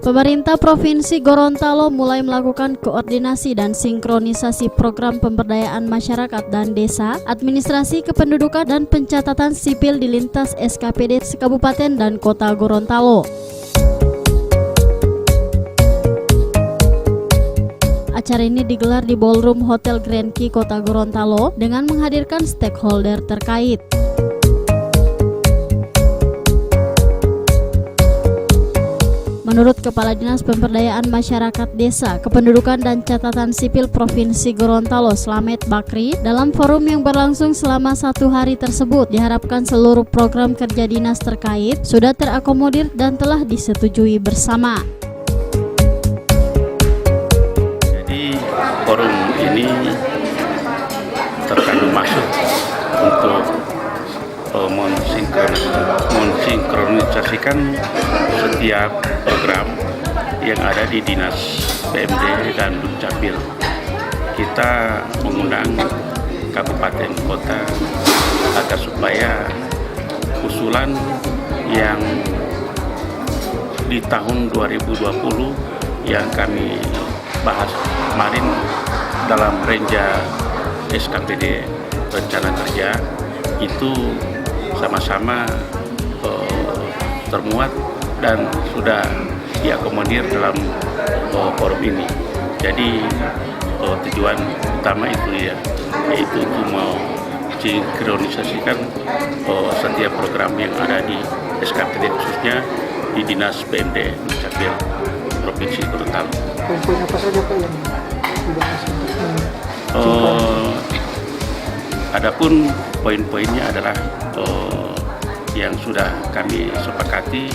Pemerintah Provinsi Gorontalo mulai melakukan koordinasi dan sinkronisasi program pemberdayaan masyarakat dan desa, administrasi kependudukan dan pencatatan sipil di lintas SKPD Kabupaten dan Kota Gorontalo. Acara ini digelar di Ballroom Hotel Grand Key Kota Gorontalo dengan menghadirkan stakeholder terkait. Menurut Kepala Dinas Pemberdayaan Masyarakat Desa, Kependudukan dan Catatan Sipil Provinsi Gorontalo, Slamet Bakri, dalam forum yang berlangsung selama 1 hari tersebut, diharapkan seluruh program kerja dinas terkait sudah terakomodir dan telah disetujui bersama. Jadi forum ini terkandung maksud untuk mensinkronisasikan setiap program yang ada di Dinas PMD dan Dukcapil. Kita mengundang kabupaten kota agar supaya usulan yang di tahun 2020 yang kami bahas kemarin dalam renja SKPD rencana kerja itu sama-sama termuat dan sudah diakomodir dalam forum ini. Jadi tujuan utama itu ya, yaitu untuk mau sinkronisasikan setiap program yang ada di SKPD khususnya di Dinas PMD Dukcapil Provinsi Gorontalo. Poin apa saja Pak yang dibahas? Adapun poin-poinnya adalah yang sudah kami sepakati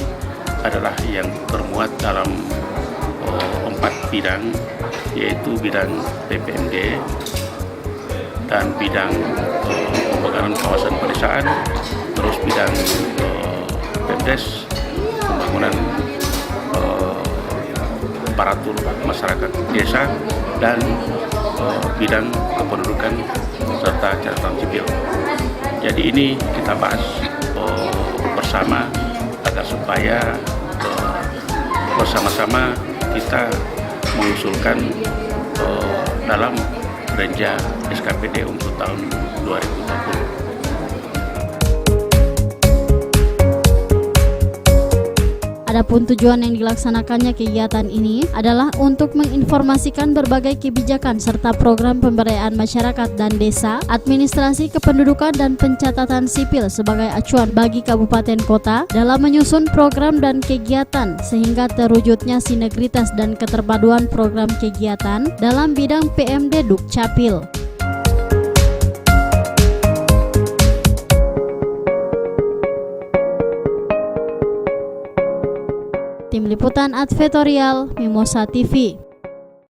adalah yang termuat dalam 4 bidang, yaitu bidang PPMD dan bidang pembangunan kawasan pedesaan, terus bidang PEMDES, pembangunan aparatur masyarakat desa, dan bidang kependudukan serta catatan sipil. Jadi ini kita bahas bersama agar supaya bersama-sama kita mengusulkan dalam renja SKPD untuk tahun 2020. Adapun tujuan yang dilaksanakannya kegiatan ini adalah untuk menginformasikan berbagai kebijakan serta program pemberdayaan masyarakat dan desa, administrasi kependudukan dan pencatatan sipil sebagai acuan bagi kabupaten kota dalam menyusun program dan kegiatan sehingga terwujudnya sinergitas dan keterpaduan program kegiatan dalam bidang PMD Dukcapil. Tim Liputan Advertorial Mimosa TV.